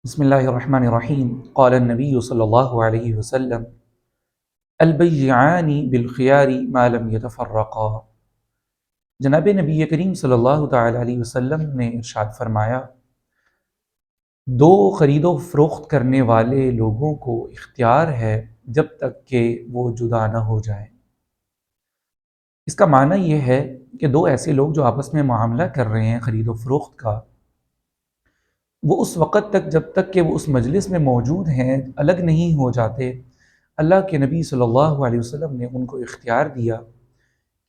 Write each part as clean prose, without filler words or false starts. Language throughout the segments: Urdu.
بسم اللہ الرحمن الرحیم قال النبی صلی اللہ علیہ وسلم البیعان بالخیار ما لم يتفرقا۔ جناب نبی کریم صلی اللہ تعالی علیہ وسلم نے ارشاد فرمایا، دو خرید و فروخت کرنے والے لوگوں کو اختیار ہے جب تک کہ وہ جدا نہ ہو جائیں۔ اس کا معنی یہ ہے کہ دو ایسے لوگ جو آپس میں معاملہ کر رہے ہیں خرید و فروخت کا، وہ اس وقت تک جب تک کہ وہ اس مجلس میں موجود ہیں الگ نہیں ہو جاتے۔ اللہ کے نبی صلی اللہ علیہ وسلم نے ان کو اختیار دیا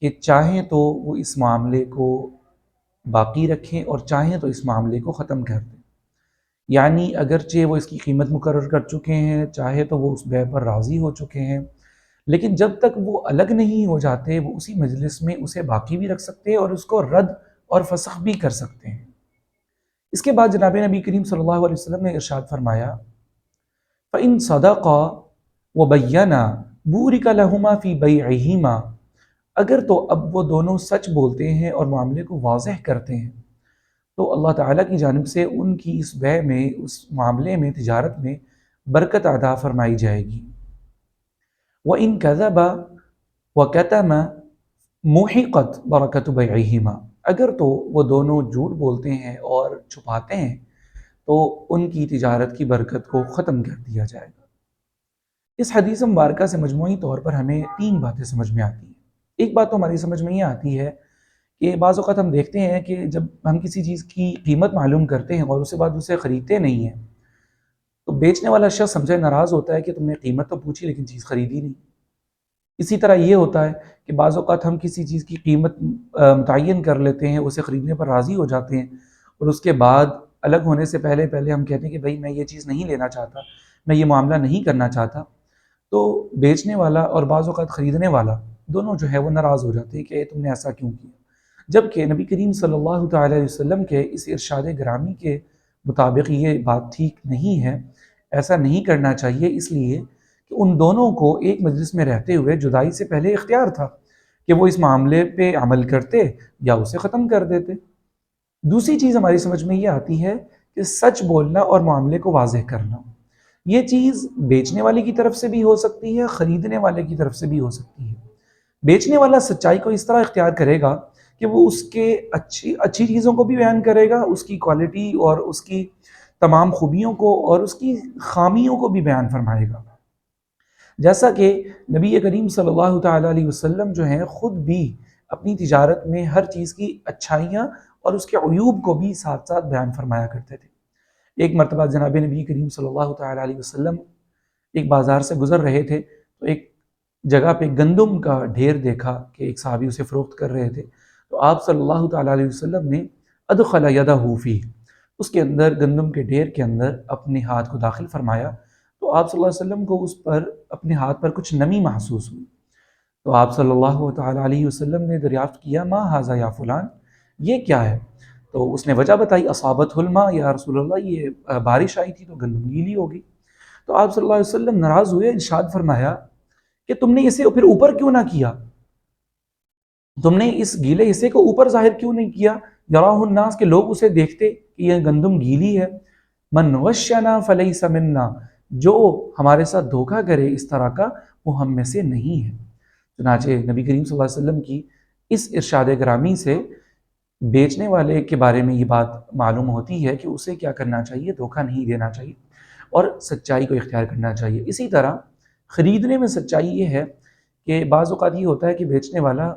کہ چاہیں تو وہ اس معاملے کو باقی رکھیں اور چاہیں تو اس معاملے کو ختم کر دیں۔ یعنی اگرچہ وہ اس کی قیمت مقرر کر چکے ہیں، چاہے تو وہ اس بیع پر راضی ہو چکے ہیں، لیکن جب تک وہ الگ نہیں ہو جاتے وہ اسی مجلس میں اسے باقی بھی رکھ سکتے ہیں اور اس کو رد اور فسخ بھی کر سکتے ہیں۔ اس کے بعد جناب نبی کریم صلی اللہ علیہ وسلم نے ارشاد فرمایا، فَإِن صَدَقَا وَبَيَّنَا بُورِكَ لَهُمَا فِي بَيْعِهِمَا۔ اگر تو اب وہ دونوں سچ بولتے ہیں اور معاملے کو واضح کرتے ہیں تو اللہ تعالیٰ کی جانب سے ان کی اس بیع میں، اس معاملے میں، تجارت میں برکت عطا فرمائی جائے گی۔ وَإِن كَذَبَ وَكَتَمَ مُحِقَتْ بَرَكَةُ بَيْعِهِمَا۔ اگر تو وہ دونوں جھوٹ بولتے ہیں اور چھپاتے ہیں تو ان کی تجارت کی برکت کو ختم کر دیا جائے گا۔ اس حدیث مبارکہ سے مجموعی طور پر ہمیں تین باتیں سمجھ میں آتی ہیں۔ ایک بات تو ہماری سمجھ میں یہ آتی ہے کہ بعض اوقات ہم دیکھتے ہیں کہ جب ہم کسی چیز کی قیمت معلوم کرتے ہیں اور اس کے بعد اسے خریدتے نہیں ہیں تو بیچنے والا شخص ہمسے ناراض ہوتا ہے کہ تم نے قیمت تو پوچھی لیکن چیز خریدی نہیں۔ اسی طرح یہ ہوتا ہے کہ بعض اوقات ہم کسی چیز کی قیمت متعین کر لیتے ہیں، اسے خریدنے پر راضی ہو جاتے ہیں اور اس کے بعد الگ ہونے سے پہلے ہم کہتے ہیں کہ بھائی میں یہ چیز نہیں لینا چاہتا، میں یہ معاملہ نہیں کرنا چاہتا، تو بیچنے والا اور بعض اوقات خریدنے والا دونوں جو ہے وہ ناراض ہو جاتے ہیں کہ تم نے ایسا کیوں کیا۔ جبکہ نبی کریم صلی اللہ تعالی علیہ وسلم کے اس ارشاد گرامی کے مطابق یہ بات ٹھیک نہیں ہے، ایسا نہیں کرنا چاہیے، اس لیے کہ ان دونوں کو ایک مجلس میں رہتے ہوئے جدائی سے پہلے اختیار تھا کہ وہ اس معاملے پہ عمل کرتے یا اسے ختم کر دیتے۔ دوسری چیز ہماری سمجھ میں یہ آتی ہے کہ سچ بولنا اور معاملے کو واضح کرنا، یہ چیز بیچنے والے کی طرف سے بھی ہو سکتی ہے، خریدنے والے کی طرف سے بھی ہو سکتی ہے۔ بیچنے والا سچائی کو اس طرح اختیار کرے گا کہ وہ اس کے اچھی چیزوں کو بھی بیان کرے گا، اس کی کوالٹی اور اس کی تمام خوبیوں کو اور اس کی خامیوں کو بھی بیان فرمائے گا، جیسا کہ نبی کریم صلی اللہ تعالی علیہ وسلم جو ہیں خود بھی اپنی تجارت میں ہر چیز کی اچھائیاں اور اس کے عیوب کو بھی ساتھ ساتھ بیان فرمایا کرتے تھے۔ ایک مرتبہ جناب نبی کریم صلی اللہ تعالی علیہ وسلم ایک بازار سے گزر رہے تھے تو ایک جگہ پہ گندم کا ڈھیر دیکھا کہ ایک صحابی اسے فروخت کر رہے تھے، تو آپ صلی اللہ تعالی علیہ وسلم نے ادخل یدہ فیہ، اس کے اندر گندم کے ڈھیر کے اندر اپنے ہاتھ کو داخل فرمایا تو آپ صلی اللہ علیہ وسلم کو اس پر اپنے ہاتھ پر کچھ نمی محسوس ہوئی، تو آپ صلی اللہ تعالی علیہ وسلم نے دریافت کیا، ما ھذا یا فلان، یہ کیا ہے؟ تو اس نے وجہ بتائی، اصابتہ الماء یا رسول اللہ، یہ بارش آئی تھی تو گندم گیلی ہو گئی۔ تو آپ صلی اللہ علیہ وسلم ناراض ہوئے، ارشاد فرمایا کہ تم نے اسے پھر اوپر کیوں نہ کیا، تم نے اس گیلے حصے کو اوپر ظاہر کیوں نہیں کیا، یراہ الناس، کہ لوگ اسے دیکھتے کہ یہ گندم گیلی ہے۔ من غشنا فلیس منا، جو ہمارے ساتھ دھوکہ کرے اس طرح کا وہ ہم میں سے نہیں ہے۔ چنانچہ نبی کریم صلی اللہ علیہ وسلم کی اس ارشاد گرامی سے بیچنے والے کے بارے میں یہ بات معلوم ہوتی ہے کہ اسے کیا کرنا چاہیے، دھوکہ نہیں دینا چاہیے اور سچائی کو اختیار کرنا چاہیے۔ اسی طرح خریدنے میں سچائی یہ ہے کہ بعض اوقات یہ ہوتا ہے کہ بیچنے والا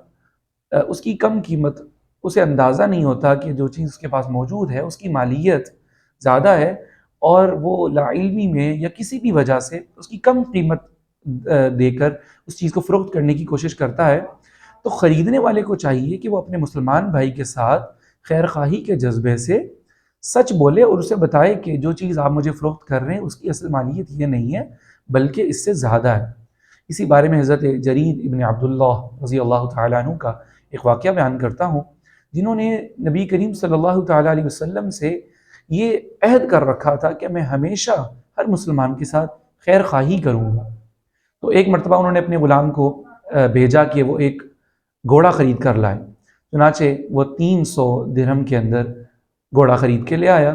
اس کی کم قیمت، اسے اندازہ نہیں ہوتا کہ جو چیز اس کے پاس موجود ہے اس کی مالیت زیادہ ہے اور وہ لا علمی میں یا کسی بھی وجہ سے اس کی کم قیمت دے کر اس چیز کو فروخت کرنے کی کوشش کرتا ہے، تو خریدنے والے کو چاہیے کہ وہ اپنے مسلمان بھائی کے ساتھ خیر خواہی کے جذبے سے سچ بولے اور اسے بتائے کہ جو چیز آپ مجھے فروخت کر رہے ہیں اس کی اصل مالیت یہ نہیں ہے بلکہ اس سے زیادہ ہے۔ اسی بارے میں حضرت جریر ابن عبداللہ رضی اللہ تعالیٰ عنہ کا ایک واقعہ بیان کرتا ہوں، جنہوں نے نبی کریم صلی اللہ تعالیٰ علیہ وسلم سے یہ عہد کر رکھا تھا کہ میں ہمیشہ ہر مسلمان کے ساتھ خیر خواہی کروں گا۔ تو ایک مرتبہ انہوں نے اپنے غلام کو بھیجا کہ وہ ایک گھوڑا خرید کر لائے، چنانچہ وہ 300 درہم کے اندر گھوڑا خرید کے لے آیا۔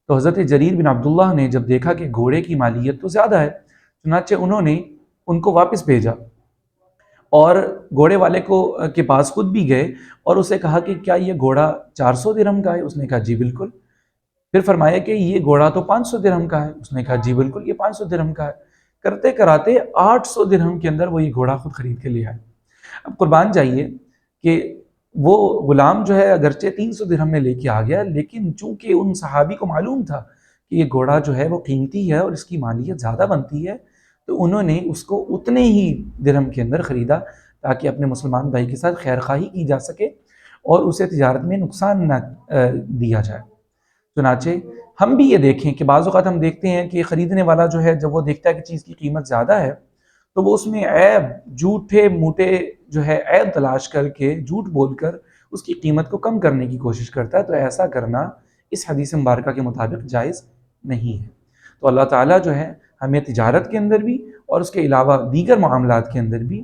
تو حضرت جریر بن عبداللہ نے جب دیکھا کہ گھوڑے کی مالیت تو زیادہ ہے، چنانچہ انہوں نے ان کو واپس بھیجا اور گھوڑے والے کے پاس خود بھی گئے اور اسے کہا کہ کیا یہ گھوڑا 400 درہم کا ہے؟ اس نے کہا جی بالکل۔ پھر فرمایا کہ یہ گھوڑا تو 500 درہم کا ہے، اس نے کہا جی بالکل یہ 500 درہم کا ہے۔ کرتے کراتے 800 درہم کے اندر وہ یہ گھوڑا خود خرید کے لے آئے۔ اب قربان جائیے کہ وہ غلام جو ہے اگرچہ 300 درہم میں لے کے آ گیا، لیکن چونکہ ان صحابی کو معلوم تھا کہ یہ گھوڑا جو ہے وہ قیمتی ہے اور اس کی مالیت زیادہ بنتی ہے، تو انہوں نے اس کو اتنے ہی درہم کے اندر خریدا تاکہ اپنے مسلمان بھائی کے ساتھ خیر خواہی کی جا سکے اور اسے تجارت میں نقصان نہ دیا جائے۔ چنانچہ ہم بھی یہ دیکھیں کہ بعض اوقات ہم دیکھتے ہیں کہ خریدنے والا جو ہے جب وہ دیکھتا ہے کہ چیز کی قیمت زیادہ ہے تو وہ اس میں عیب، جھوٹے موٹے جو ہے عیب تلاش کر کے، جھوٹ بول کر اس کی قیمت کو کم کرنے کی کوشش کرتا ہے، تو ایسا کرنا اس حدیث مبارکہ کے مطابق جائز نہیں ہے۔ تو اللہ تعالیٰ جو ہے ہمیں تجارت کے اندر بھی اور اس کے علاوہ دیگر معاملات کے اندر بھی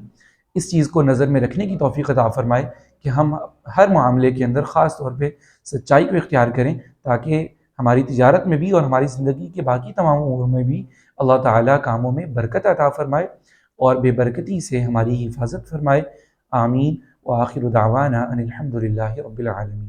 اس چیز کو نظر میں رکھنے کی توفیق عطا فرمائے کہ ہم ہر معاملے کے اندر خاص طور پہ سچائی کو اختیار کریں، تاکہ ہماری تجارت میں بھی اور ہماری زندگی کے باقی تمام امور میں بھی اللہ تعالیٰ کاموں میں برکت عطا فرمائے اور بے برکتی سے ہماری حفاظت فرمائے۔ آمین۔ وآخر دعوانا ان الحمد للہ رب العالمین۔